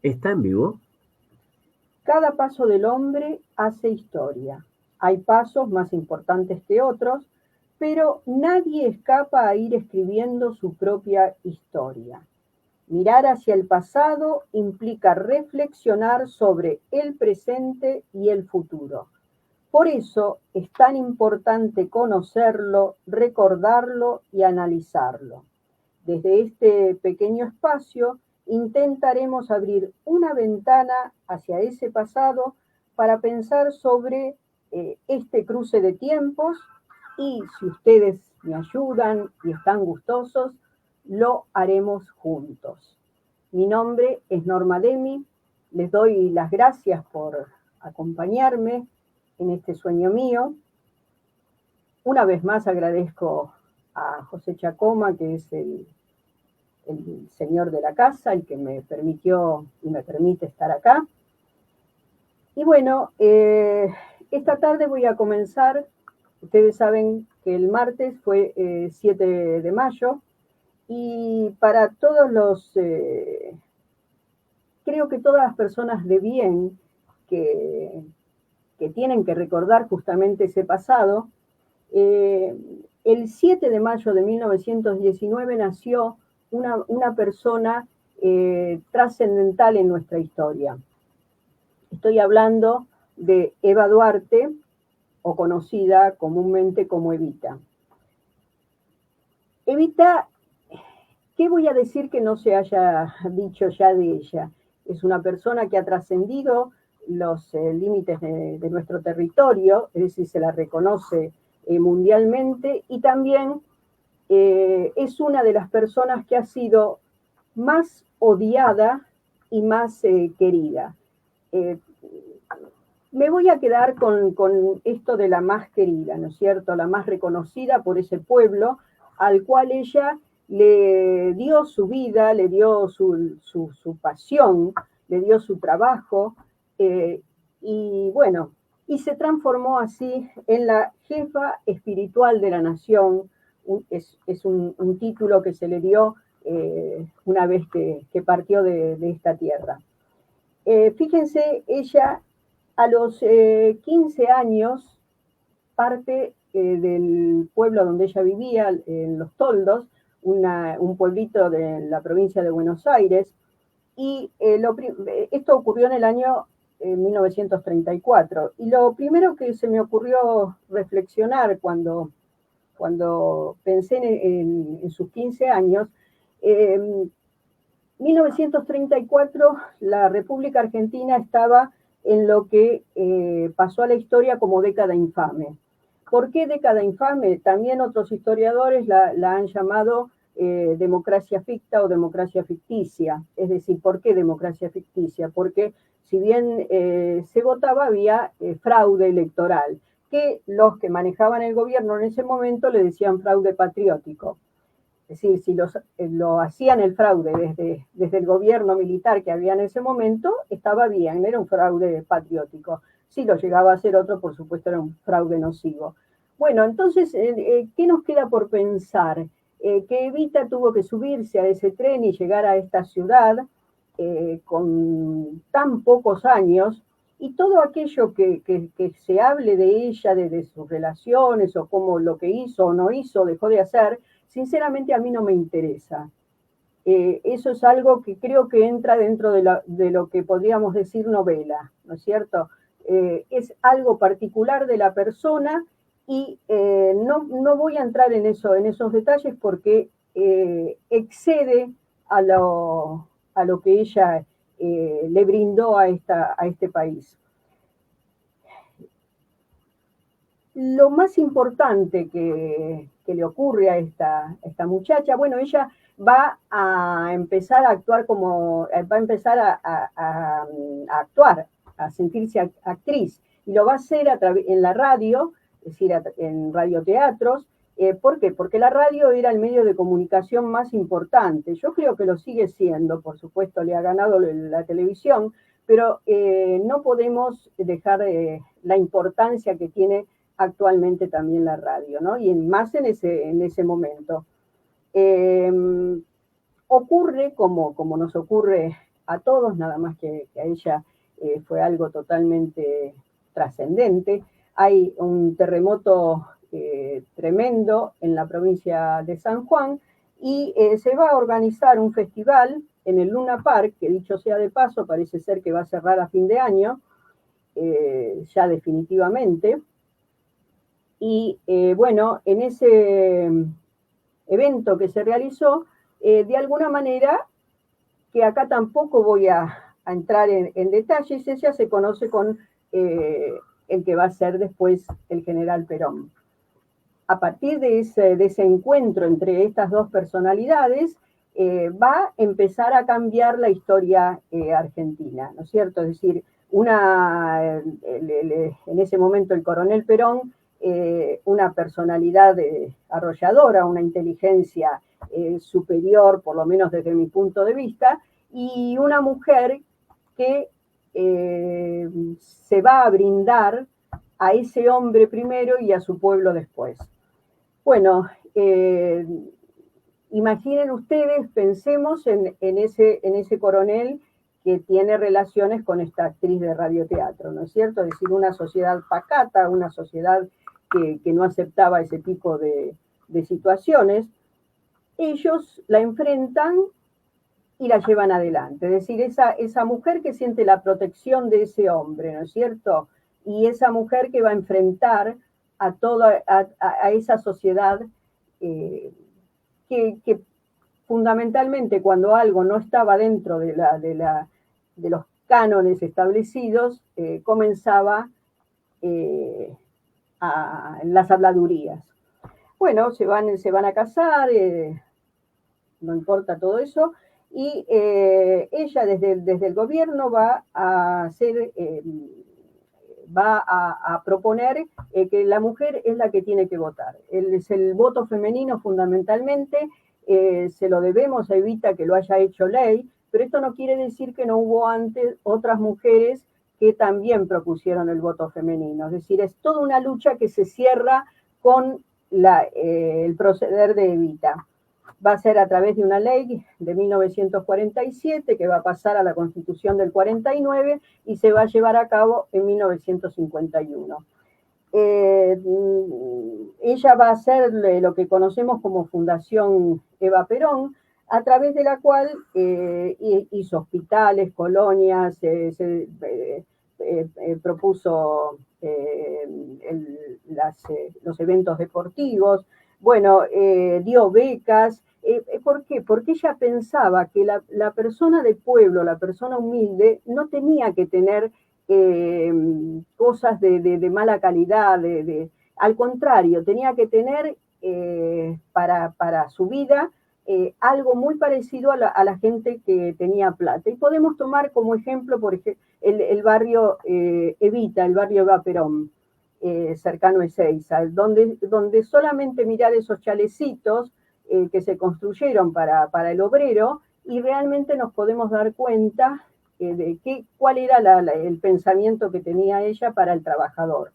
¿Está en vivo? Cada paso del hombre hace historia. Hay pasos más importantes que otros, pero nadie escapa a ir escribiendo su propia historia. Mirar hacia el pasado implica reflexionar sobre el presente y el futuro. Por eso es tan importante conocerlo, recordarlo y analizarlo. Desde este pequeño espacio intentaremos abrir una ventana hacia ese pasado para pensar sobre este cruce de tiempos y si ustedes me ayudan y están gustosos, lo haremos juntos. Mi nombre es Norma Demi, les doy las gracias por acompañarme en este sueño mío. Una vez más agradezco a José Chacoma, que es el señor de la casa, el que me permitió y me permite estar acá. Y bueno, esta tarde voy a comenzar. Ustedes saben que el martes fue 7 de mayo y para todos creo que todas las personas de bien que tienen que recordar justamente ese pasado, el 7 de mayo de 1919 nació una persona trascendental en nuestra historia. Estoy hablando de Eva Duarte, o conocida comúnmente como Evita. Evita, ¿qué voy a decir que no se haya dicho ya de ella? Es una persona que ha trascendido los límites de nuestro territorio, es decir, se la reconoce mundialmente, y también es una de las personas que ha sido más odiada y más querida. Me voy a quedar con esto de la más querida, ¿no es cierto? La más reconocida por ese pueblo al cual ella le dio su vida, le dio su pasión, le dio su trabajo, y bueno, y se transformó así en la jefa espiritual de la nación. Es un título que se le dio una vez que partió de esta tierra. Fíjense, ella a los 15 años parte del pueblo donde ella vivía, en Los Toldos, un pueblito de la provincia de Buenos Aires, y esto ocurrió en el año 1934. Y lo primero que se me ocurrió reflexionar cuando pensé en sus 15 años, 1934 la República Argentina estaba en lo que pasó a la historia como década infame. ¿Por qué década infame? También otros historiadores la han llamado democracia ficta o democracia ficticia. Es decir, ¿por qué democracia ficticia? Porque si bien se votaba, había fraude electoral, que los que manejaban el gobierno en ese momento le decían fraude patriótico. Es decir, si lo hacían el fraude desde el gobierno militar que había en ese momento, estaba bien, era un fraude patriótico. Si lo llegaba a hacer otro, por supuesto, era un fraude nocivo. Bueno, entonces, ¿qué nos queda por pensar? Que Evita tuvo que subirse a ese tren y llegar a esta ciudad con tan pocos años, y todo aquello que se hable de ella, de sus relaciones, o cómo lo que hizo o no hizo, dejó de hacer, sinceramente a mí no me interesa. Eso es algo que creo que entra dentro de lo que podríamos decir novela, ¿no es cierto? Es algo particular de la persona y no voy a entrar en esos detalles porque excede a lo que ella le brindó a este país. Lo más importante que le ocurre a esta muchacha, bueno, ella va a empezar a actuar va a empezar a actuar, a sentirse actriz, y lo va a hacer en la radio, es decir, en radioteatros. ¿Por qué? Porque la radio era el medio de comunicación más importante. Yo creo que lo sigue siendo, por supuesto, le ha ganado la televisión, pero no podemos dejar la importancia que tiene actualmente también la radio, ¿no? Y más en ese momento. Ocurre como nos ocurre a todos, nada más que a ella fue algo totalmente trascendente. Hay un terremoto tremendo en la provincia de San Juan y se va a organizar un festival en el Luna Park, que dicho sea de paso, parece ser que va a cerrar a fin de año, ya definitivamente. Y bueno, en ese evento que se realizó, de alguna manera, que acá tampoco voy a entrar en detalles, ella se conoce con el que va a ser después el general Perón. A partir de ese encuentro entre estas dos personalidades, va a empezar a cambiar la historia argentina, ¿no es cierto? Es decir, en ese momento el coronel Perón, una personalidad arrolladora, una inteligencia superior, por lo menos desde mi punto de vista, y una mujer que se va a brindar a ese hombre primero y a su pueblo después. Bueno, imaginen ustedes, pensemos en ese coronel que tiene relaciones con esta actriz de radioteatro, ¿no es cierto? Es decir, una sociedad pacata, una sociedad que no aceptaba ese tipo de situaciones. Ellos la enfrentan y la llevan adelante. Es decir, esa mujer que siente la protección de ese hombre, ¿no es cierto? Y esa mujer que va a enfrentar a esa sociedad que fundamentalmente cuando algo no estaba dentro de los cánones establecidos, comenzaba las habladurías. Bueno, se van a casar, no importa todo eso, y ella desde el gobierno va a hacer, va a proponer que la mujer es la que tiene que votar. Es el voto femenino fundamentalmente, se lo debemos a Evita que lo haya hecho ley, pero esto no quiere decir que no hubo antes otras mujeres que también propusieron el voto femenino. Es decir, es toda una lucha que se cierra con el proceder de Evita. Va a ser a través de una ley de 1947 que va a pasar a la Constitución del 49 y se va a llevar a cabo en 1951. Ella va a hacer lo que conocemos como Fundación Eva Perón, a través de la cual hizo hospitales, colonias, propuso los eventos deportivos, bueno, dio becas. ¿Por qué? Porque ella pensaba que la persona de pueblo, la persona humilde, no tenía que tener cosas de mala calidad, al contrario, tenía que tener para su vida algo muy parecido a la gente que tenía plata. Y podemos tomar como ejemplo, por ejemplo, el barrio Evita, el barrio Eva Perón, cercano a Ezeiza, donde solamente mirar esos chalecitos que se construyeron para el obrero, y realmente nos podemos dar cuenta de cuál era el pensamiento que tenía ella para el trabajador.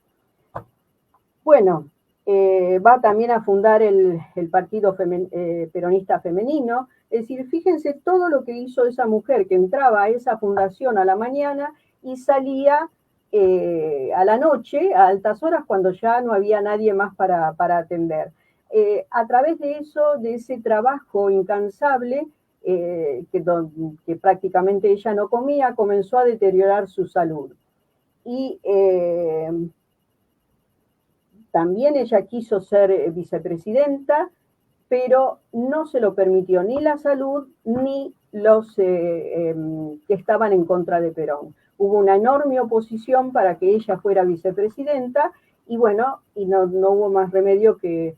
Bueno, va también a fundar el Partido Peronista Femenino. Es decir, fíjense todo lo que hizo esa mujer que entraba a esa fundación a la mañana y salía a la noche, a altas horas, cuando ya no había nadie más para atender. A través de eso, de ese trabajo incansable, que prácticamente ella no comía, comenzó a deteriorar su salud. Y también ella quiso ser vicepresidenta, pero no se lo permitió ni la salud ni los que estaban en contra de Perón. Hubo una enorme oposición para que ella fuera vicepresidenta y bueno, y no hubo más remedio que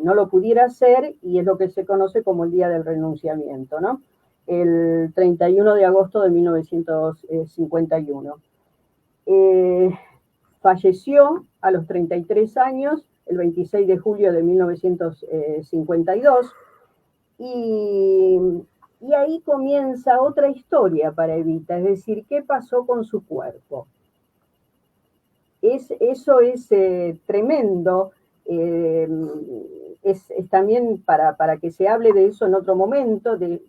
no lo pudiera hacer, y es lo que se conoce como el Día del Renunciamiento, ¿no? El 31 de agosto de 1951. Falleció a los 33 años, el 26 de julio de 1952, y ahí comienza otra historia para Evita, es decir, ¿qué pasó con su cuerpo? Eso es tremendo. es también para que se hable de eso en otro momento, de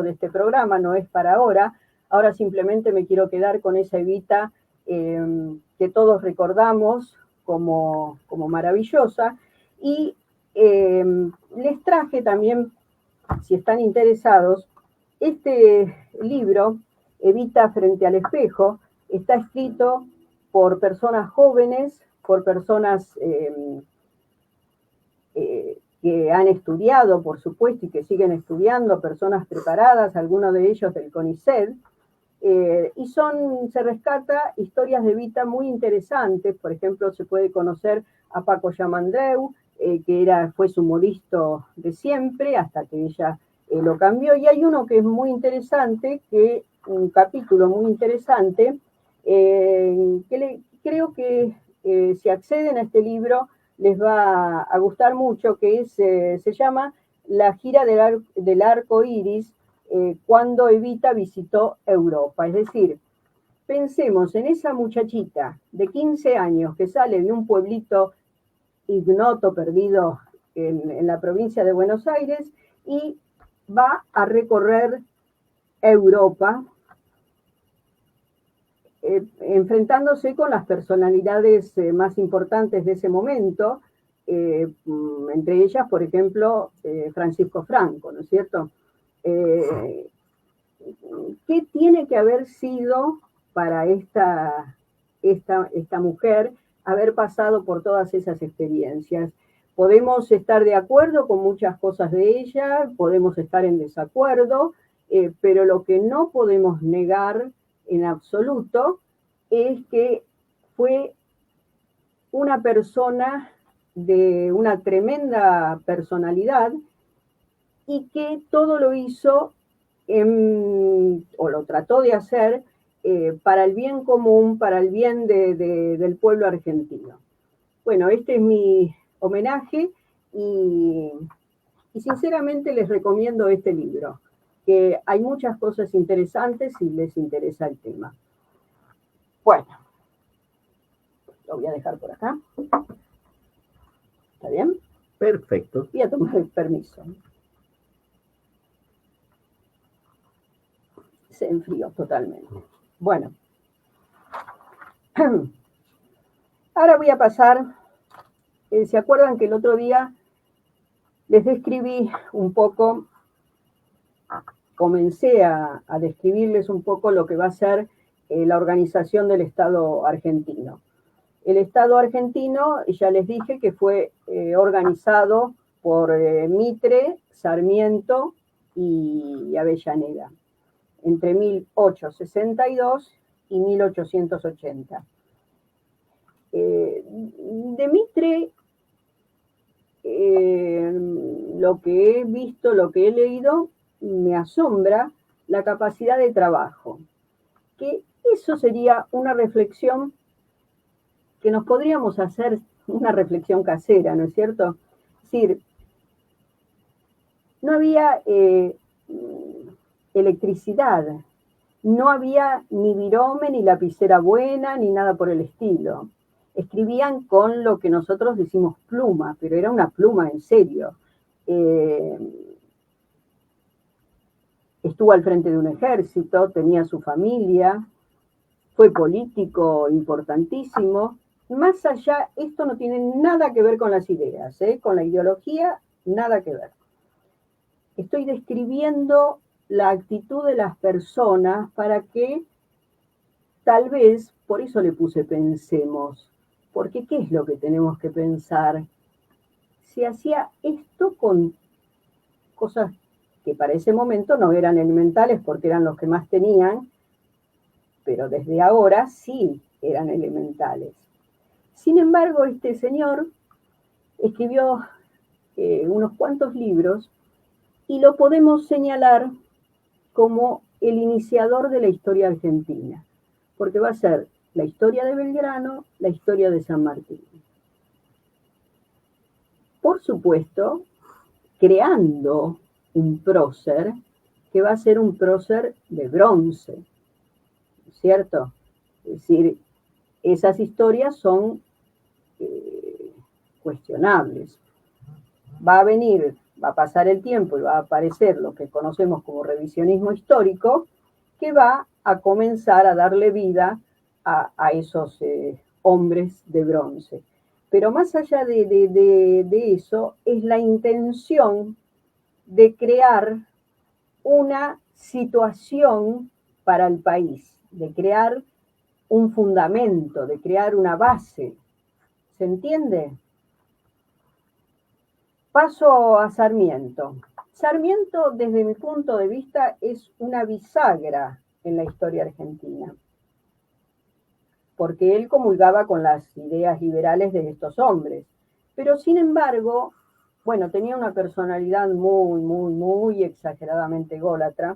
este programa, no es para ahora. Ahora simplemente me quiero quedar con esa Evita que todos recordamos como maravillosa. Y les traje también, si están interesados, este libro, Evita frente al espejo, está escrito por personas jóvenes, por personas que han estudiado, por supuesto, y que siguen estudiando, personas preparadas, algunos de ellos del CONICET, y se rescata historias de Evita muy interesantes. Por ejemplo, se puede conocer a Paco Yamandreu, que fue su modisto de siempre, hasta que ella lo cambió. Y hay uno que es muy interesante, un capítulo muy interesante, creo que si acceden a este libro les va a gustar mucho, que se llama La gira del arco iris, cuando Evita visitó Europa. Es decir, pensemos en esa muchachita de 15 años que sale de un pueblito ignoto, perdido en la provincia de Buenos Aires, y va a recorrer Europa, enfrentándose con las personalidades más importantes de ese momento, entre ellas, por ejemplo, Francisco Franco, ¿no es cierto? ¿Qué tiene que haber sido para esta mujer haber pasado por todas esas experiencias? Podemos estar de acuerdo con muchas cosas de ella, podemos estar en desacuerdo, pero lo que no podemos negar en absoluto es que fue una persona de una tremenda personalidad y que todo lo hizo o lo trató de hacer para el bien común, para el bien del pueblo argentino. Bueno, este es mi homenaje y sinceramente les recomiendo este libro, que hay muchas cosas interesantes si les interesa el tema. Bueno, lo voy a dejar por acá. ¿Está bien? Perfecto. Voy a tomar el permiso. Se enfrió totalmente. Bueno. Ahora voy a pasar, ¿se acuerdan que el otro día les describí un poco, comencé a describirles un poco lo que va a ser la organización del Estado argentino? El Estado argentino, ya les dije que fue organizado por Mitre, Sarmiento y Avellaneda, entre 1862 y 1880. De Mitre, lo que he visto, lo que he leído, me asombra la capacidad de trabajo. Que eso sería una reflexión que nos podríamos hacer, una reflexión casera, ¿no es cierto? Es decir, no había electricidad, no había ni virome, ni lapicera buena, ni nada por el estilo. Escribían con lo que nosotros decimos pluma, pero era una pluma en serio. Estuvo al frente de un ejército, tenía su familia, fue político importantísimo. Más allá, esto no tiene nada que ver con las ideas, con la ideología, nada que ver. Estoy describiendo la actitud de las personas para que tal vez, por eso le puse pensemos, porque ¿qué es lo que tenemos que pensar? Se hacía esto con cosas que para ese momento no eran elementales porque eran los que más tenían, pero desde ahora sí eran elementales. Sin embargo, este señor escribió unos cuantos libros y lo podemos señalar como el iniciador de la historia argentina, porque va a ser la historia de Belgrano, la historia de San Martín. Por supuesto, creando un prócer que va a ser un prócer de bronce, ¿cierto? Es decir, esas historias son cuestionables. va a venir, va a pasar el tiempo y va a aparecer lo que conocemos como revisionismo histórico, que va a comenzar a darle vida a esos hombres de bronce. Pero más allá de eso, es la intención de crear una situación para el país, de crear un fundamento, de crear una base. ¿Se entiende? Paso a Sarmiento. Sarmiento, desde mi punto de vista, es una bisagra en la historia argentina, porque él comulgaba con las ideas liberales de estos hombres. Pero, sin embargo, bueno, tenía una personalidad muy exageradamente ególatra.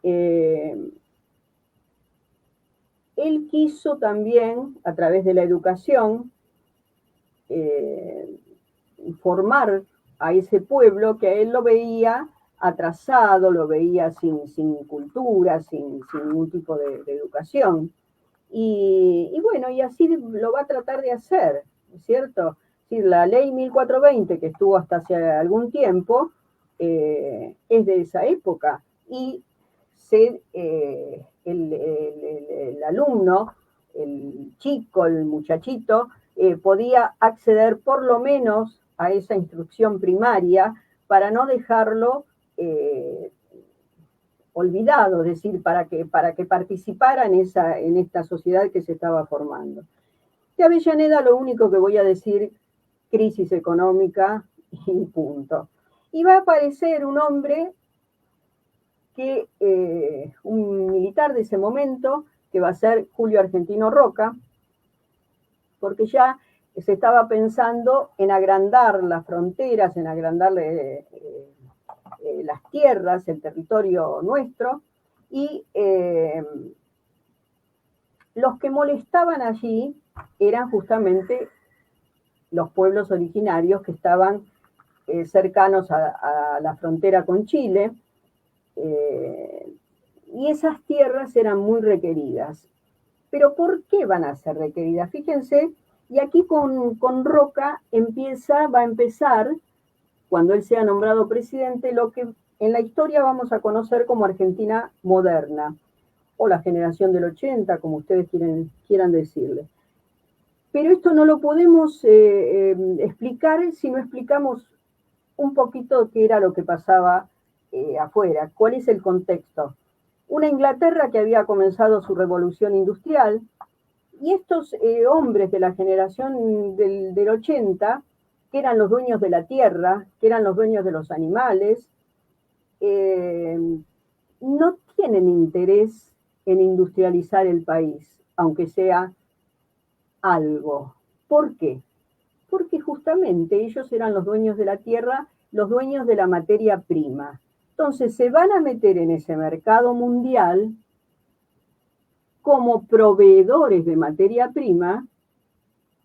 Él quiso también, a través de la educación, formar a ese pueblo que a él lo veía atrasado, lo veía sin cultura, sin ningún tipo de educación. Y bueno, y así lo va a tratar de hacer, ¿cierto? Es decir, la ley 1420, que estuvo hasta hace algún tiempo, es de esa época. Y el alumno, el chico, el muchachito, podía acceder por lo menos a esa instrucción primaria para no dejarlo olvidado, es decir, para que participara en esta sociedad que se estaba formando. De Avellaneda lo único que voy a decir, crisis económica y punto. Y va a aparecer un hombre que, un militar de ese momento, que va a ser Julio Argentino Roca, porque ya se estaba pensando en agrandar las fronteras, en agrandarle las tierras, el territorio nuestro, y los que molestaban allí eran justamente los pueblos originarios que estaban cercanos a la frontera con Chile, y esas tierras eran muy requeridas. Pero ¿por qué van a ser requeridas? Fíjense, y aquí con Roca va a empezar, cuando él sea nombrado presidente, lo que en la historia vamos a conocer como Argentina moderna, o la generación del 80, como ustedes quieran decirle. Pero esto no lo podemos explicar si no explicamos un poquito qué era lo que pasaba afuera, cuál es el contexto. Una Inglaterra que había comenzado su revolución industrial, y estos hombres de la generación del 80, que eran los dueños de la tierra, que eran los dueños de los animales, no tienen interés en industrializar el país, aunque sea algo. ¿Por qué? Porque justamente ellos eran los dueños de la tierra, los dueños de la materia prima. Entonces se van a meter en ese mercado mundial como proveedores de materia prima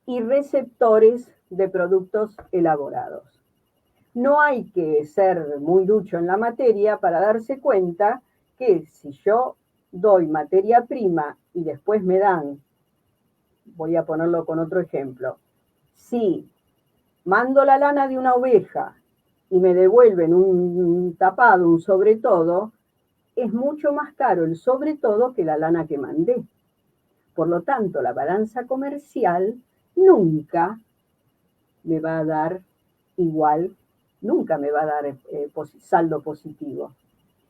y receptores de productos elaborados. No hay que ser muy ducho en la materia para darse cuenta que si yo doy materia prima y después me dan, voy a ponerlo con otro ejemplo, si mando la lana de una oveja y me devuelven un tapado, un sobre todo, es mucho más caro el sobre todo que la lana que mandé. Por lo tanto, la balanza comercial nunca me va a dar igual, nunca me va a dar saldo positivo.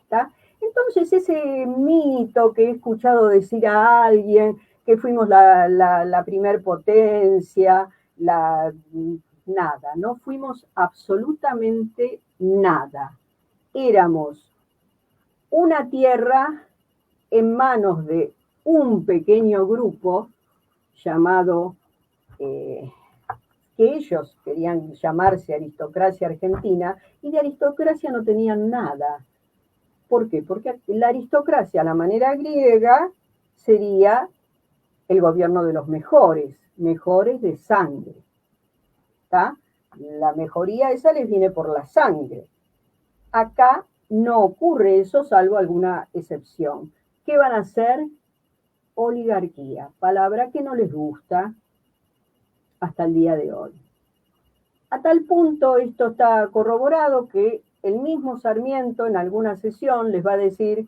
¿Está? Entonces, ese mito que he escuchado decir a alguien que fuimos la primer potencia, nada, no fuimos absolutamente nada. Éramos una tierra en manos de un pequeño grupo llamado, que ellos querían llamarse aristocracia argentina, y de aristocracia no tenían nada. ¿Por qué? Porque la aristocracia, a la manera griega, sería el gobierno de los mejores, mejores de sangre. ¿Está? La mejoría esa les viene por la sangre. Acá no ocurre eso, salvo alguna excepción. ¿Qué van a hacer? Oligarquía, palabra que no les gusta hasta el día de hoy. A tal punto esto está corroborado que el mismo Sarmiento en alguna sesión les va a decir: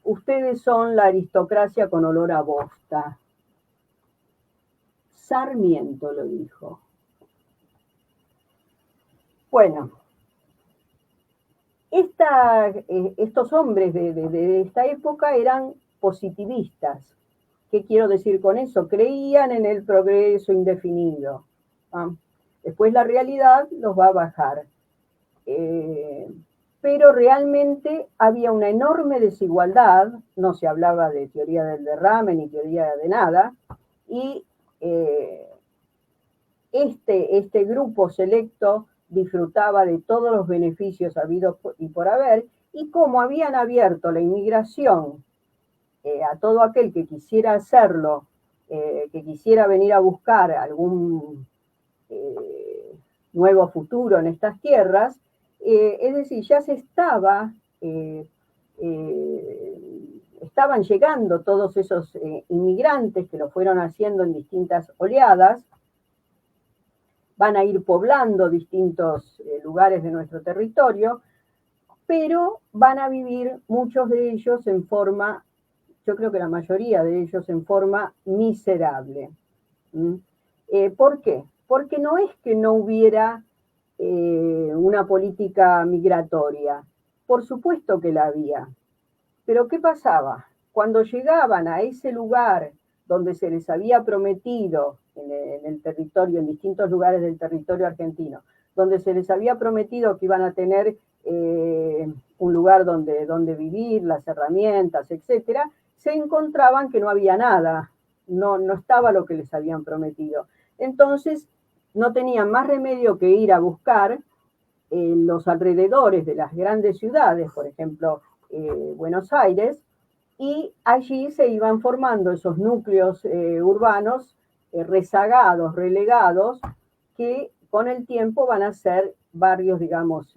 ustedes son la aristocracia con olor a bosta. Sarmiento lo dijo. Bueno, estos hombres de esta época eran positivistas. ¿Qué quiero decir con eso? Creían en el progreso indefinido. ¿Ah? Después la realidad los va a bajar. Pero realmente había una enorme desigualdad, no se hablaba de teoría del derrame ni teoría de nada, y este grupo selecto disfrutaba de todos los beneficios habidos y por haber, y como habían abierto la inmigración a todo aquel que quisiera hacerlo, que quisiera venir a buscar algún nuevo futuro en estas tierras, es decir, ya estaban llegando todos esos inmigrantes que lo fueron haciendo en distintas oleadas, van a ir poblando distintos lugares de nuestro territorio, pero van a vivir muchos de ellos en forma, yo creo que la mayoría de ellos en forma miserable. ¿Por qué? Porque no es que no hubiera una política migratoria. Por supuesto que la había. Pero ¿qué pasaba? Cuando llegaban a ese lugar donde se les había prometido en el territorio, en distintos lugares del territorio argentino, donde se les había prometido que iban a tener un lugar donde vivir, las herramientas, etcétera, se encontraban que no había nada, no estaba lo que les habían prometido. Entonces, no tenían más remedio que ir a buscar en los alrededores de las grandes ciudades, por ejemplo, Buenos Aires, y allí se iban formando esos núcleos urbanos rezagados, relegados, que con el tiempo van a ser barrios, digamos,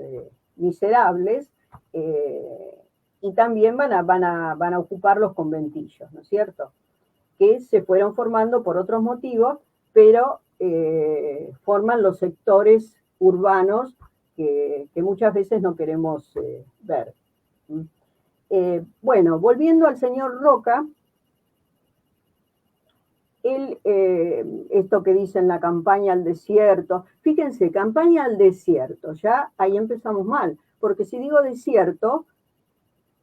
miserables, y también van a ocupar los conventillos, ¿no es cierto? Que se fueron formando por otros motivos, pero forman los sectores urbanos que muchas veces no queremos ver. Bueno, volviendo al señor Roca, él, esto que dice en la campaña al desierto, fíjense, campaña al desierto, ya ahí empezamos mal, porque si digo desierto,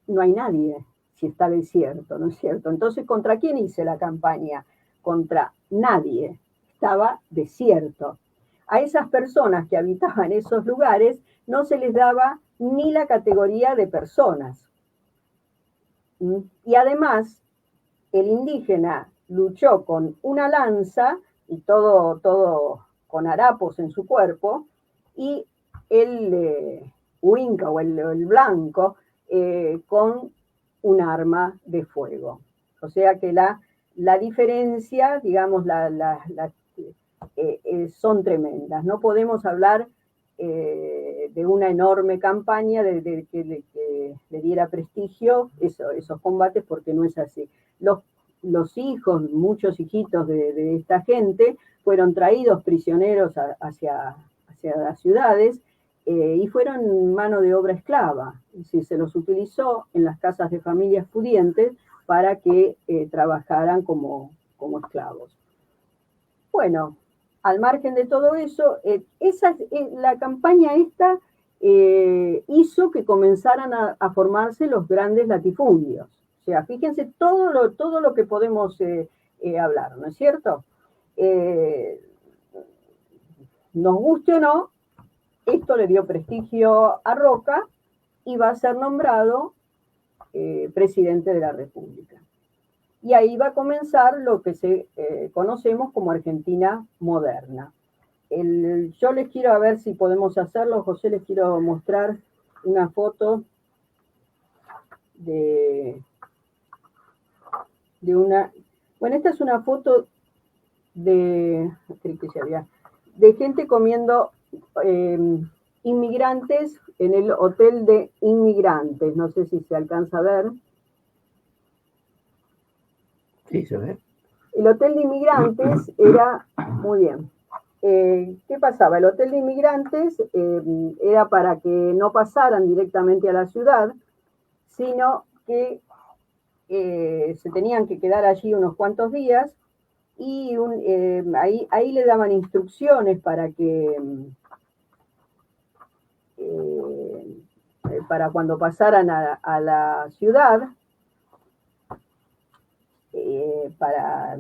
no hay nadie si está desierto, ¿no es cierto? Entonces, ¿contra quién hice la campaña? Contra nadie, estaba desierto. A esas personas que habitaban esos lugares no se les daba ni la categoría de personas. Y además, el indígena luchó con una lanza y todo con harapos en su cuerpo, y el huinca o el blanco con un arma de fuego. O sea que la diferencia, digamos, son tremendas. No podemos hablar de una enorme campaña de que le diera prestigio esos combates, porque no es así. Los hijos, muchos hijitos de esta gente, fueron traídos prisioneros hacia las ciudades y fueron mano de obra esclava. Es decir, se los utilizó en las casas de familias pudientes para que trabajaran como esclavos. Bueno, al margen de todo eso, la campaña esta hizo que comenzaran a formarse los grandes latifundios. O sea, fíjense todo lo que podemos hablar, ¿no es cierto? Nos guste o no, esto le dio prestigio a Roca y va a ser nombrado presidente de la República. Y ahí va a comenzar lo que conocemos como Argentina moderna. Yo les quiero, a ver si podemos hacerlo, José, les quiero mostrar una foto de una... Bueno, esta es una foto de gente comiendo inmigrantes en el hotel de inmigrantes. No sé si se alcanza a ver. Sí, se ve. El hotel de inmigrantes era, muy bien, ¿qué pasaba? El hotel de inmigrantes era para que no pasaran directamente a la ciudad, sino que se tenían que quedar allí unos cuantos días y ahí le daban instrucciones para cuando pasaran a la ciudad, para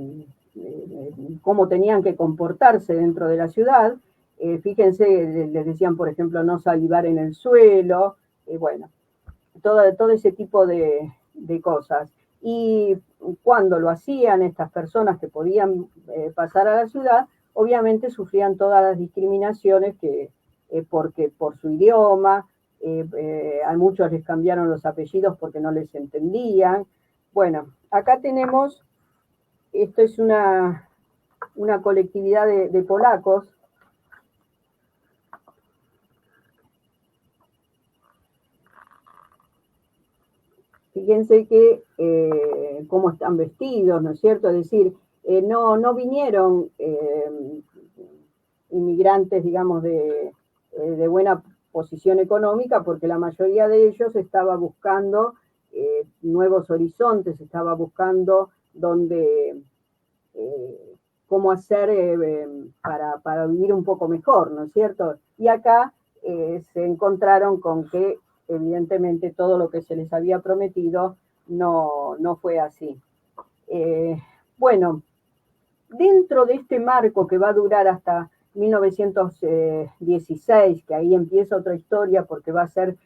cómo tenían que comportarse dentro de la ciudad. Fíjense, les decían, por ejemplo, no salivar en el suelo, bueno, todo ese tipo de cosas. Y cuando lo hacían estas personas que podían pasar a la ciudad, obviamente sufrían todas las discriminaciones porque por su idioma, a muchos les cambiaron los apellidos porque no les entendían. Bueno, acá tenemos, esto es una colectividad de polacos. Fíjense que cómo están vestidos, ¿no es cierto? Es decir, no vinieron inmigrantes, digamos, de buena posición económica, porque la mayoría de ellos estaba buscando nuevos horizontes, estaba buscando cómo hacer para vivir un poco mejor, ¿no es cierto? Y acá se encontraron con que evidentemente todo lo que se les había prometido no fue así. Bueno, dentro de este marco que va a durar hasta 1916, que ahí empieza otra historia porque va a ser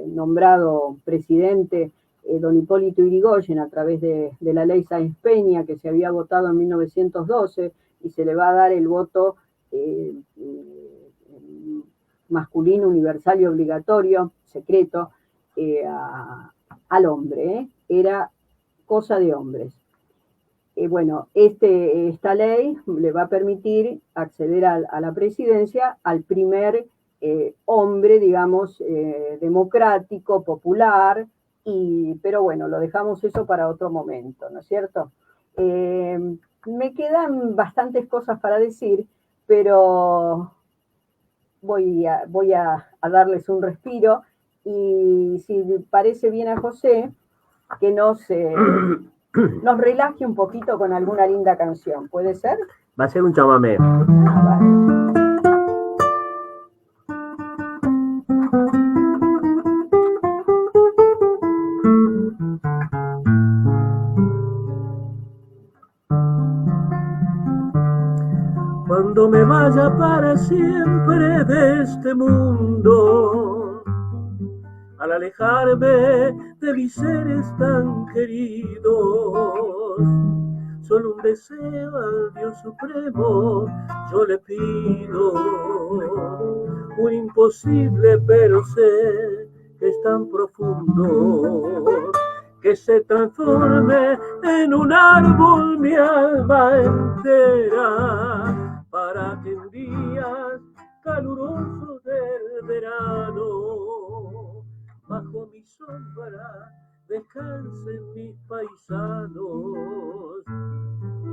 nombrado presidente don Hipólito Yrigoyen a través de la ley Sáenz Peña, que se había votado en 1912, y se le va a dar el voto masculino, universal y obligatorio, secreto, al hombre. Era cosa de hombres. Bueno, esta ley le va a permitir acceder a la presidencia al primer hombre, digamos, democrático, popular, pero bueno, lo dejamos eso para otro momento, ¿no es cierto? Me quedan bastantes cosas para decir, pero voy a darles un respiro, y si parece bien a José, que nos relaje un poquito con alguna linda canción. ¿Puede ser? Va a ser un chamamé. Vale. Cuando me vaya para siempre de este mundo, al alejarme de mis seres tan queridos, solo un deseo al Dios Supremo yo le pido, un imposible, pero sé que es tan profundo, que se transforme en un árbol mi alma entera, para que en días calurosos del verano, bajo mi sombra descansen mis paisanos,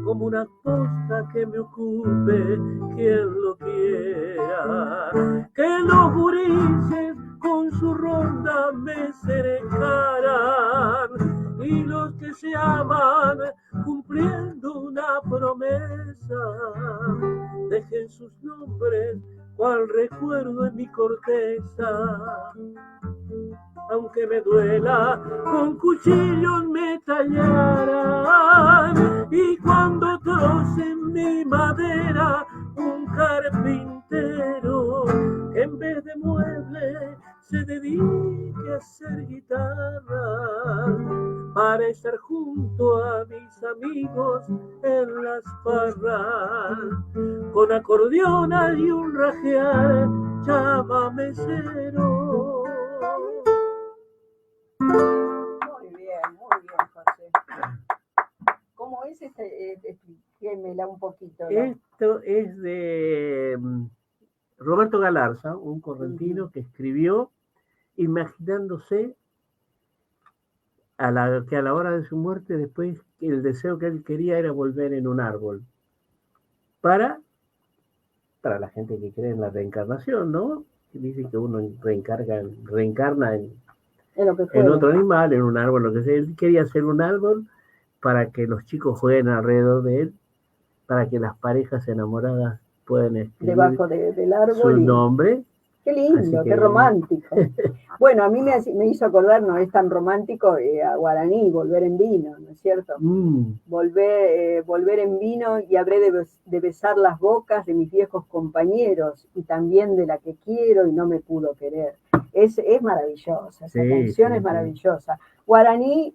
como una posta que me ocupe quien lo quiera, que los gurises con su ronda me cercaran, y los que se aman cumpliendo una promesa dejen sus nombres cual recuerdo en mi corteza. Aunque me duela, con cuchillos me tallarán, y cuando trocen mi madera un carpintero, que en vez de mueble se dedique a hacer guitarra, para estar junto a mis amigos en las parras, con acordeón y un rajear chamamecero. Muy bien, José. ¿Cómo es explíquemela un poquito, ¿no? Esto es de Roberto Galarza, un correntino que escribió imaginándose que a la hora de su muerte, después, el deseo que él quería era volver en un árbol para para la gente que cree en la reencarnación, ¿no? Que dice que uno reencarna En lo que en fuere. otro animal, en un árbol, lo que sea. Él quería hacer un árbol para que los chicos jueguen alrededor de él, para que las parejas enamoradas puedan escribir Debajo del su árbol y nombre. qué Así lindo, qué que, romántico. Bueno, a mí me hizo acordar, no es tan romántico, a Guaraní, volver en vino, ¿no es cierto? Volver en vino y habré de besar las bocas de mis viejos compañeros y también de la que quiero y no me pudo querer. Es maravillosa, esa sí, canción es sí, sí. maravillosa. Guaraní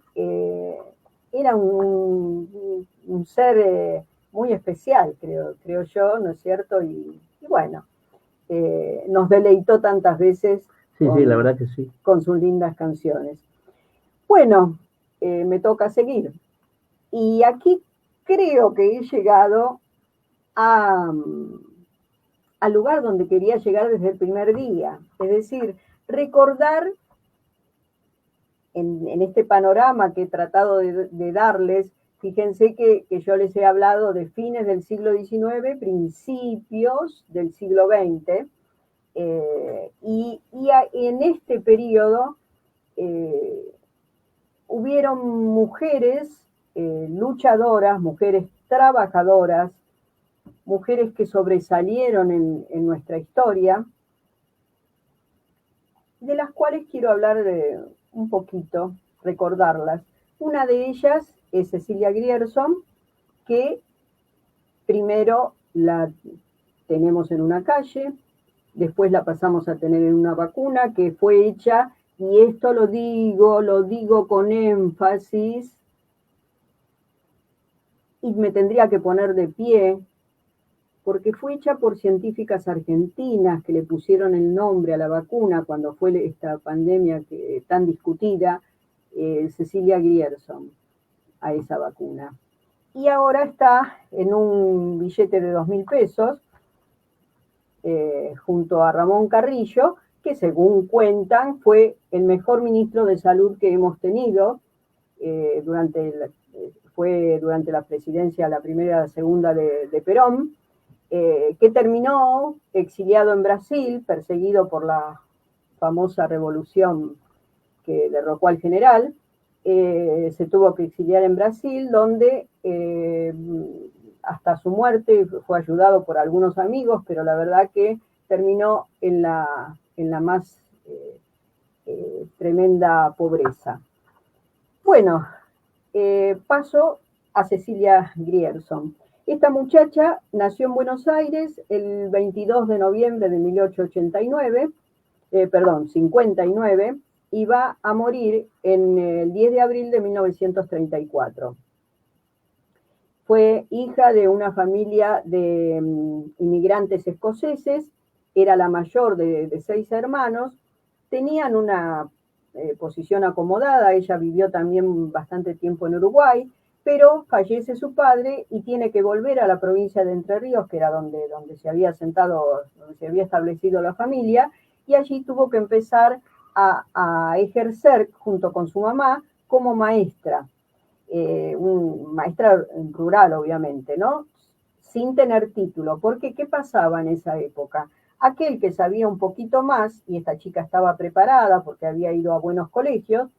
era un ser muy especial, creo yo, ¿no es cierto? Y bueno, nos deleitó tantas veces Sí, sí, la verdad que sí. con sus lindas canciones. Bueno, me toca seguir. Y aquí creo que he llegado a, al lugar donde quería llegar desde el primer día. Es decir, recordar en este panorama que he tratado de darles, fíjense que yo les he hablado de fines del siglo XIX, principios del siglo XX, en este periodo eh, hubieron mujeres luchadoras, mujeres trabajadoras, mujeres que sobresalieron en nuestra historia, de las cuales quiero hablar un poquito, recordarlas. Una de ellas es Cecilia Grierson, que primero la tenemos en una calle, después la pasamos a tener en una vacuna que fue hecha, y esto lo digo con énfasis, y me tendría que poner de pie, porque fue hecha por científicas argentinas que le pusieron el nombre a la vacuna cuando fue esta pandemia tan discutida, Cecilia Grierson, a esa vacuna. Y ahora está en un billete de 2.000 pesos, junto a Ramón Carrillo, que según cuentan fue el mejor ministro de salud que hemos tenido fue durante la presidencia, la primera, la segunda de Perón, que terminó exiliado en Brasil, perseguido por la famosa revolución que derrocó al general. Se tuvo que exiliar en Brasil, donde hasta su muerte fue ayudado por algunos amigos, pero la verdad que terminó en la más tremenda pobreza. Bueno, paso a Cecilia Grierson. Esta muchacha nació en Buenos Aires el 22 de noviembre de 1889, 59, y va a morir en el 10 de abril de 1934. Fue hija de una familia de inmigrantes escoceses, era la mayor de 6 hermanos, tenían una posición acomodada, ella vivió también bastante tiempo en Uruguay, pero fallece su padre y tiene que volver a la provincia de Entre Ríos, que era donde se había asentado, donde se había establecido la familia, y allí tuvo que empezar a ejercer junto con su mamá como maestra. Maestra rural, obviamente, ¿no? Sin tener título, porque ¿qué pasaba en esa época? Aquel que sabía un poquito más, y esta chica estaba preparada porque había ido a buenos colegios,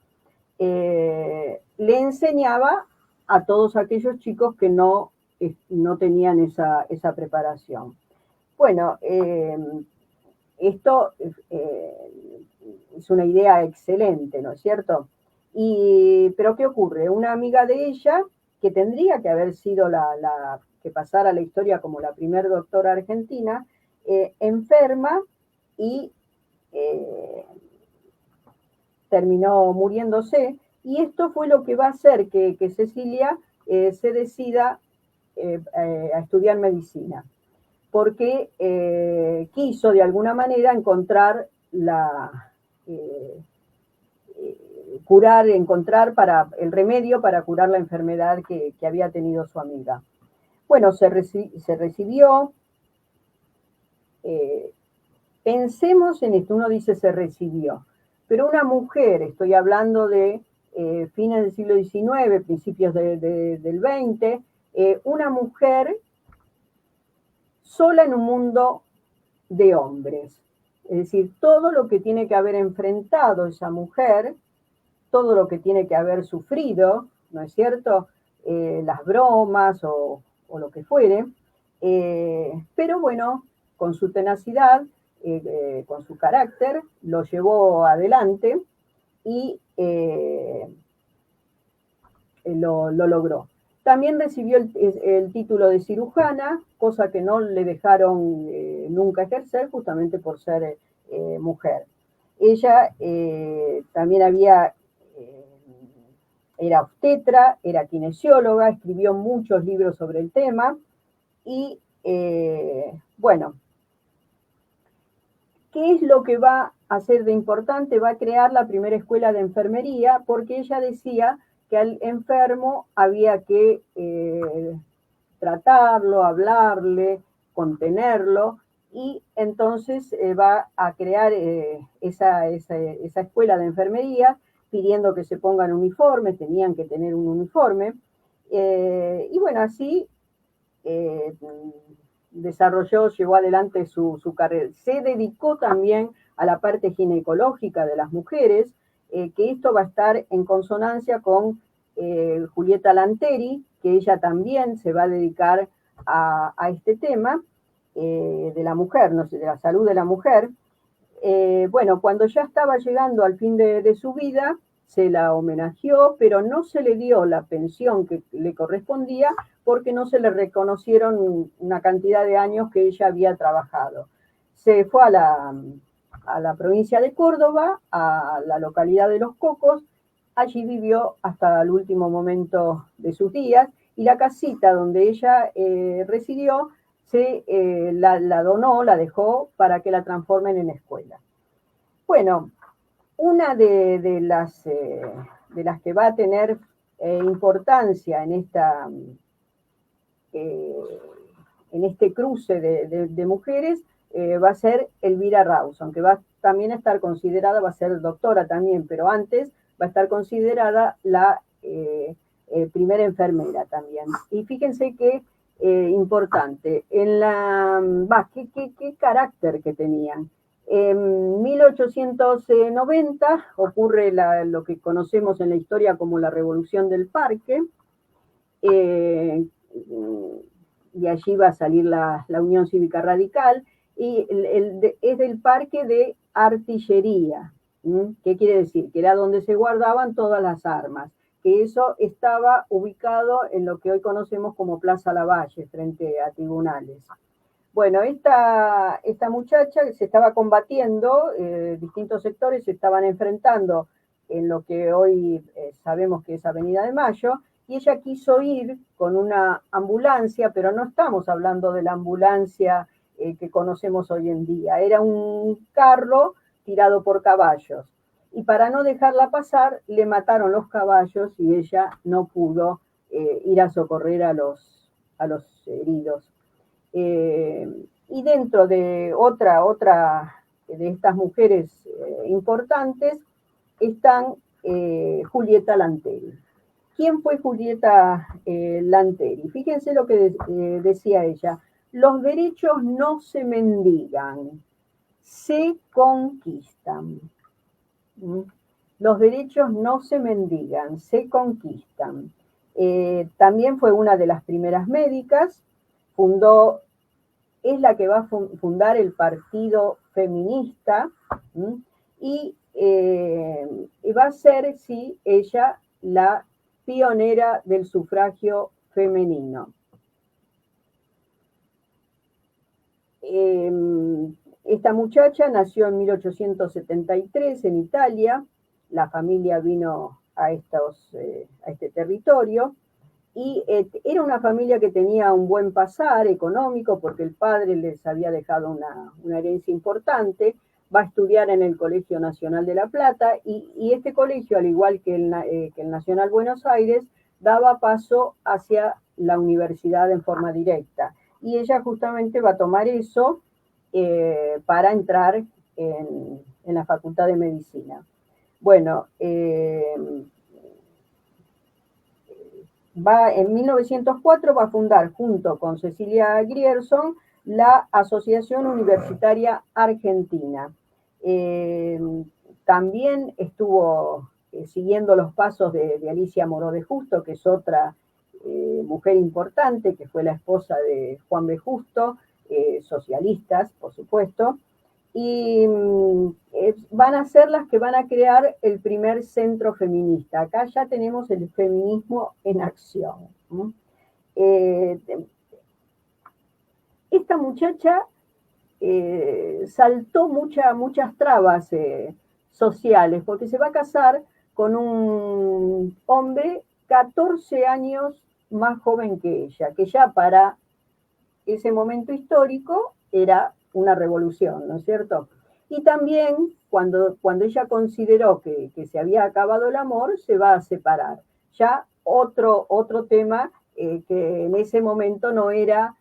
le enseñaba a todos aquellos chicos que no tenían esa preparación. Bueno, esto es una idea excelente, ¿no es cierto? Pero ¿qué ocurre? Una amiga de ella, que tendría que haber sido que pasara a la historia como la primer doctora argentina, enferma y terminó muriéndose, y esto fue lo que va a hacer que Cecilia se decida a estudiar medicina, porque quiso de alguna manera encontrar encontrar el remedio para curar la enfermedad que había tenido su amiga. Bueno, se recibió. Pensemos en esto, uno dice se recibió, pero una mujer, estoy hablando de fines del siglo XIX, principios del XX, una mujer sola en un mundo de hombres. Es decir, todo lo que tiene que haber enfrentado esa mujer, todo lo que tiene que haber sufrido, ¿no es cierto? Las bromas lo que fuere, pero bueno, con su tenacidad, con su carácter, lo llevó adelante y lo logró. También recibió el título de cirujana, cosa que no le dejaron nunca ejercer, justamente por ser mujer. Ella también era obstetra, era kinesióloga, escribió muchos libros sobre el tema y, bueno, ¿qué es lo que va a hacer de importante? Va a crear la primera escuela de enfermería porque ella decía que al enfermo había que tratarlo, hablarle, contenerlo, y entonces va a crear esa escuela de enfermería pidiendo que se pongan uniformes, tenían que tener un uniforme, y bueno, así desarrolló, llevó adelante su carrera. Se dedicó también a la parte ginecológica de las mujeres, que esto va a estar en consonancia con Julieta Lanteri, que ella también se va a dedicar a este tema de la mujer, no sé, de la salud de la mujer. Bueno, cuando ya estaba llegando al fin de su vida, se la homenajeó, pero no se le dio la pensión que le correspondía porque no se le reconocieron una cantidad de años que ella había trabajado. Se fue a la provincia de Córdoba, a la localidad de Los Cocos, allí vivió hasta el último momento de sus días, y la casita donde ella residió la donó, la dejó para que la transformen en escuela. Bueno, una de las que va a tener importancia en este cruce de mujeres va a ser Elvira Rawson, que va también a estar considerada, va a ser doctora también, pero antes va a estar considerada la primera enfermera también. Y fíjense que importante, qué carácter que tenían. En 1890 ocurre lo que conocemos en la historia como la Revolución del Parque, y allí va a salir la Unión Cívica Radical, y es del Parque de Artillería. ¿Qué quiere decir? Que era donde se guardaban todas las armas, que eso estaba ubicado en lo que hoy conocemos como Plaza Lavalle, frente a tribunales. Bueno, esta muchacha se estaba combatiendo, distintos sectores se estaban enfrentando en lo que hoy sabemos que es Avenida de Mayo, y ella quiso ir con una ambulancia, pero no estamos hablando de la ambulancia que conocemos hoy en día, era un carro tirado por caballos, y para no dejarla pasar le mataron los caballos y ella no pudo ir a socorrer a los heridos. Y dentro de otra de estas mujeres importantes están Julieta Lanteri. ¿Quién fue Julieta Lanteri? Fíjense lo que decía ella: los derechos no se mendigan, se conquistan. Los derechos no se mendigan, se conquistan. También fue una de las primeras médicas, es la que va a fundar el Partido Feminista, y va a ser, sí, ella la pionera del sufragio femenino. Esta muchacha nació en 1873 en Italia, la familia vino a este territorio, y era una familia que tenía un buen pasar económico porque el padre les había dejado una herencia importante. Va a estudiar en el Colegio Nacional de La Plata, y este colegio, al igual que el Nacional Buenos Aires, daba paso hacia la universidad en forma directa. Y ella justamente va a tomar eso para entrar en la Facultad de Medicina. Bueno, en 1904 va a fundar junto con Cecilia Grierson la Asociación Universitaria Argentina. También estuvo siguiendo los pasos de Alicia Moró de Justo, que es otra mujer importante, que fue la esposa de Juan B. Justo, socialistas, por supuesto, y van a ser las que van a crear el primer centro feminista. Acá ya tenemos el feminismo en acción. Esta muchacha saltó muchas trabas sociales, porque se va a casar con un hombre 14 años más joven que ella, que ya para ese momento histórico era una revolución, ¿no es cierto? Y también cuando ella consideró que se había acabado el amor, se va a separar. Ya otro tema que en ese momento no era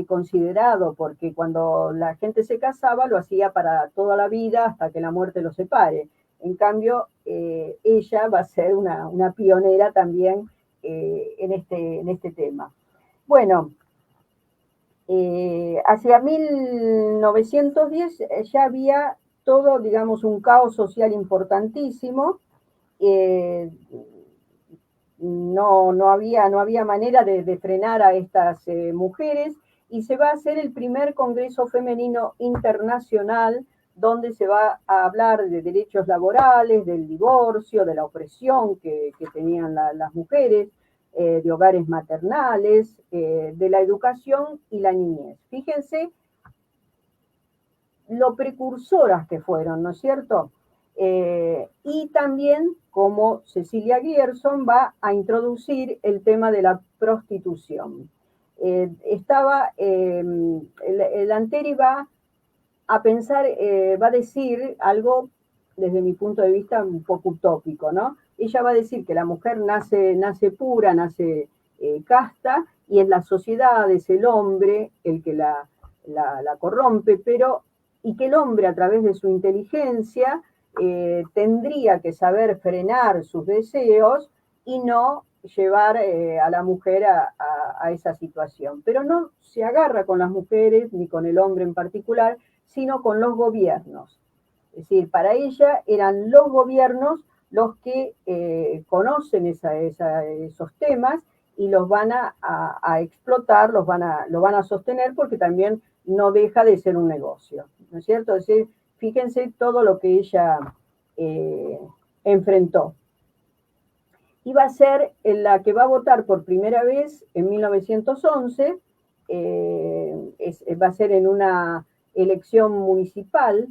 considerado, porque cuando la gente se casaba lo hacía para toda la vida hasta que la muerte los separe. En cambio, ella va a ser una pionera también en este tema. Bueno, hacia 1910 ya había todo, digamos, un caos social importantísimo. No había manera de frenar a estas mujeres, y se va a hacer el primer Congreso Femenino Internacional, donde se va a hablar de derechos laborales, del divorcio, de la opresión que tenían las mujeres, de hogares maternales, de la educación y la niñez. Fíjense lo precursoras que fueron, ¿no es cierto? Y también como Cecilia Grierson va a introducir el tema de la prostitución. El Anteri va a pensar, va a decir algo desde mi punto de vista un poco utópico, ¿no? Ella va a decir que la mujer nace pura, nace casta, y en la sociedad es el hombre el que la corrompe, y que el hombre, a través de su inteligencia, tendría que saber frenar sus deseos y no llevar a la mujer a esa situación. Pero no se agarra con las mujeres ni con el hombre en particular, sino con los gobiernos. Es decir, para ella eran los gobiernos los que conocen esos temas y los van a explotar, lo van a sostener, porque también no deja de ser un negocio, ¿no es cierto? Es decir, fíjense todo lo que ella enfrentó. Y va a ser la que va a votar por primera vez en 1911, va a ser en una elección municipal,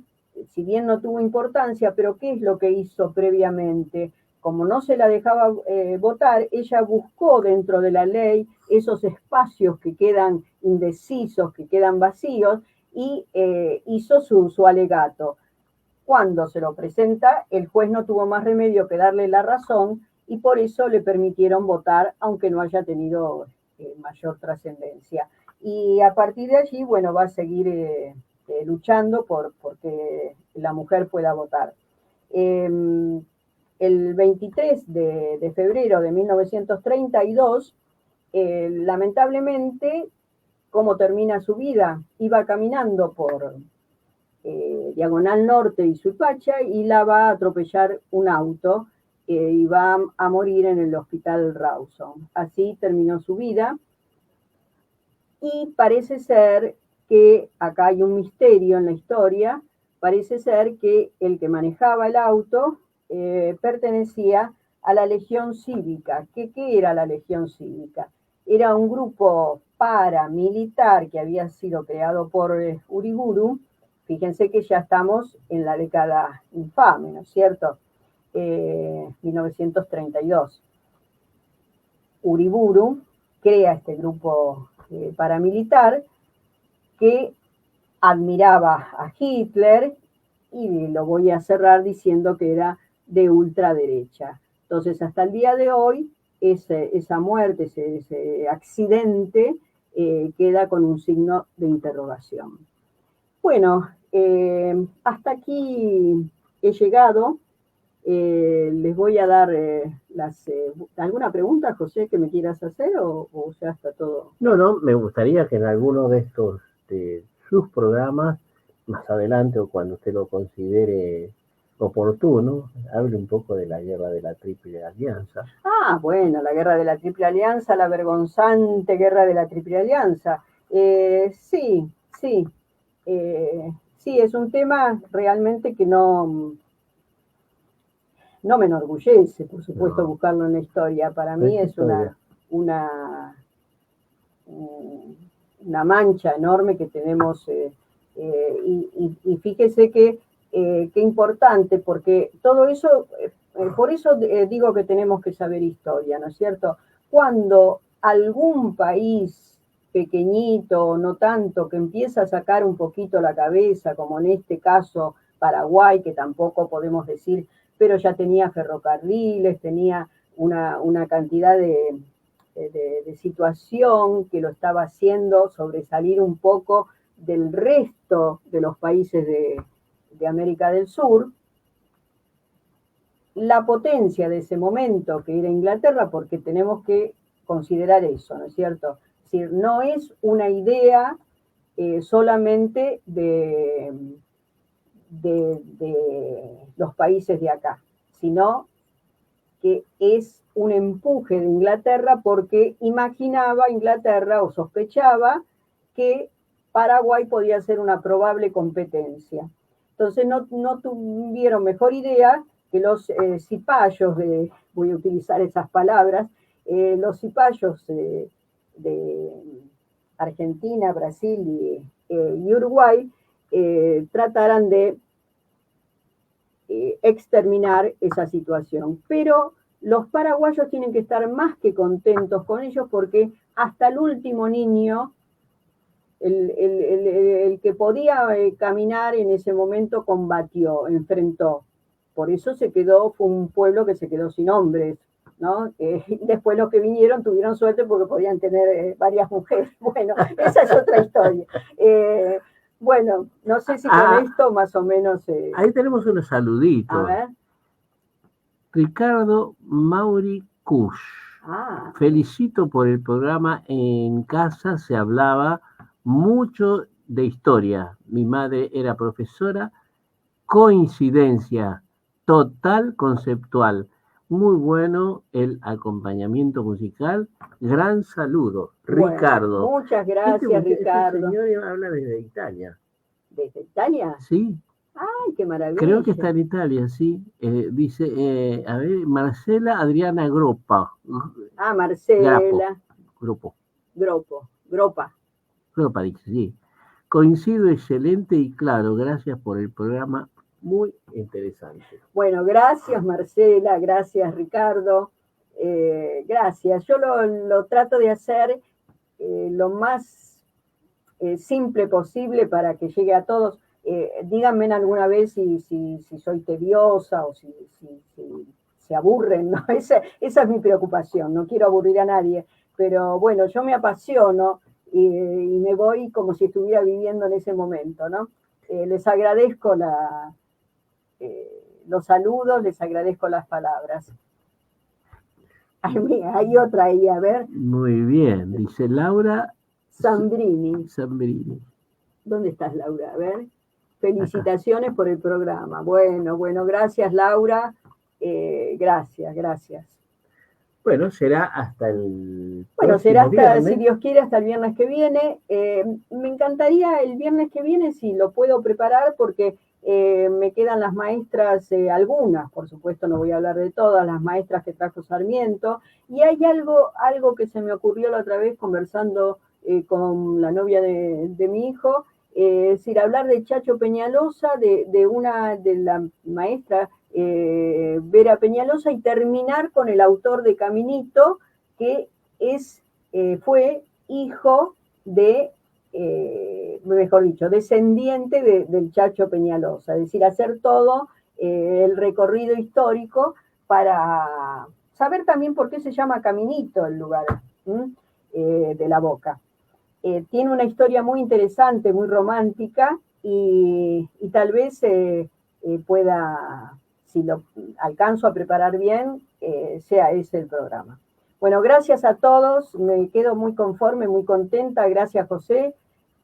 si bien no tuvo importancia, pero ¿qué es lo que hizo previamente? Como no se la dejaba votar, ella buscó dentro de la ley esos espacios que quedan indecisos, que quedan vacíos, y hizo su alegato. Cuando se lo presenta, el juez no tuvo más remedio que darle la razón, y por eso le permitieron votar, aunque no haya tenido mayor trascendencia. Y a partir de allí, bueno, va a seguir luchando porque la mujer pueda votar. El 23 de febrero de 1932, lamentablemente, ¿cómo termina su vida? Iba caminando por Diagonal Norte y Suipacha, y la va a atropellar un auto, y va a morir en el hospital Rawson. Así terminó su vida, y parece ser que acá hay un misterio en la historia. Parece ser que el que manejaba el auto pertenecía a la Legión Cívica. ¿Qué era la Legión Cívica? Era un grupo paramilitar que había sido creado por Uriburu. Fíjense que ya estamos en la década infame, ¿no es cierto? 1932. Uriburu crea este grupo paramilitar que admiraba a Hitler, y lo voy a cerrar diciendo que era de ultraderecha. Entonces, hasta el día de hoy, esa muerte, ese accidente, queda con un signo de interrogación. Bueno, hasta aquí he llegado. Les voy a dar ¿alguna pregunta, José, que me quieras hacer, o ya está todo? No, me gustaría que en alguno de estos sus programas más adelante o cuando usted lo considere oportuno, hable un poco de la guerra de la Triple Alianza. Ah, bueno, la guerra de la Triple Alianza, la vergonzante guerra de la Triple Alianza. Sí, sí. Sí, es un tema realmente que no me enorgullece, por supuesto, No, buscarlo en la historia. Para no mí es es historia. una, una mancha enorme que tenemos. Y fíjese que qué importante, porque todo eso, por eso digo que tenemos que saber historia, ¿no es cierto? Cuando algún país pequeñito, no tanto, que empieza a sacar un poquito la cabeza, como en este caso Paraguay, que tampoco podemos decir, pero ya tenía ferrocarriles, tenía una cantidad de situación que lo estaba haciendo sobresalir un poco del resto de los países de América del Sur, la potencia de ese momento que era Inglaterra, porque tenemos que considerar eso, ¿no es cierto? Es decir, no es una idea solamente de los países de acá, sino que es un empuje de Inglaterra porque imaginaba Inglaterra o sospechaba que Paraguay podía ser una probable competencia. Entonces no tuvieron mejor idea que los cipayos voy a utilizar esas palabras, los cipayos de Argentina, Brasil y Uruguay trataran de exterminar esa situación. Pero los paraguayos tienen que estar más que contentos con ellos porque hasta el último niño, el que podía caminar en ese momento combatió, enfrentó. Por eso fue un pueblo que se quedó sin hombres, ¿no? Después los que vinieron tuvieron suerte porque podían tener varias mujeres. Bueno, esa es otra historia. Bueno, no sé si con esto más o menos... Ahí tenemos unos saluditos. A ver. Ricardo Mauri Kush. Felicito por el programa. En casa se hablaba mucho de historia. Mi madre era profesora. Coincidencia total conceptual. Muy bueno el acompañamiento musical. Gran saludo, bueno, Ricardo. Muchas gracias, Ricardo. Este señor habla desde Italia. ¿Desde Italia? Sí. ¡Ay, qué maravilla! Creo que está en Italia, sí. Dice, a ver, Marcela Adriana Gropa. Ah, Marcela. Gropa, dice, sí. Coincido, excelente y claro. Gracias por el programa, muy interesante. Bueno, gracias Marcela, gracias Ricardo. Gracias. Yo lo trato de hacer lo más simple posible para que llegue a todos. Díganme alguna vez si soy tediosa o si se aburren, ¿no? Esa es mi preocupación, no quiero aburrir a nadie, pero bueno, yo me apasiono y me voy como si estuviera viviendo en ese momento, ¿no? Les agradezco los saludos, les agradezco las palabras. Hay otra ahí, a ver. Muy bien, dice Laura Zambrini. ¿Dónde estás, Laura? A ver. Felicitaciones por el programa. Bueno, gracias, Laura. Gracias. Bueno, será hasta el viernes. Si Dios quiere, hasta el viernes que viene. Me encantaría el viernes que viene, si lo puedo preparar, porque me quedan las maestras, algunas, por supuesto, no voy a hablar de todas, las maestras que trajo Sarmiento. Y hay algo que se me ocurrió la otra vez conversando con la novia de mi hijo, es decir, hablar de Chacho Peñalosa, de la maestra Vera Peñalosa, y terminar con el autor de Caminito, que fue hijo mejor dicho, descendiente del Chacho Peñalosa, es decir, hacer todo el recorrido histórico para saber también por qué se llama Caminito el lugar de la Boca. Tiene una historia muy interesante, muy romántica, y tal vez pueda, si lo alcanzo a preparar bien, sea ese el programa. Bueno, gracias a todos, me quedo muy conforme, muy contenta, gracias José,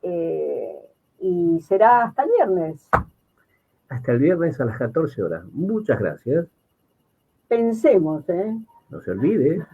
y será hasta el viernes. Hasta el viernes a las 14 horas. Muchas gracias. Pensemos, ¿eh? No se olvide.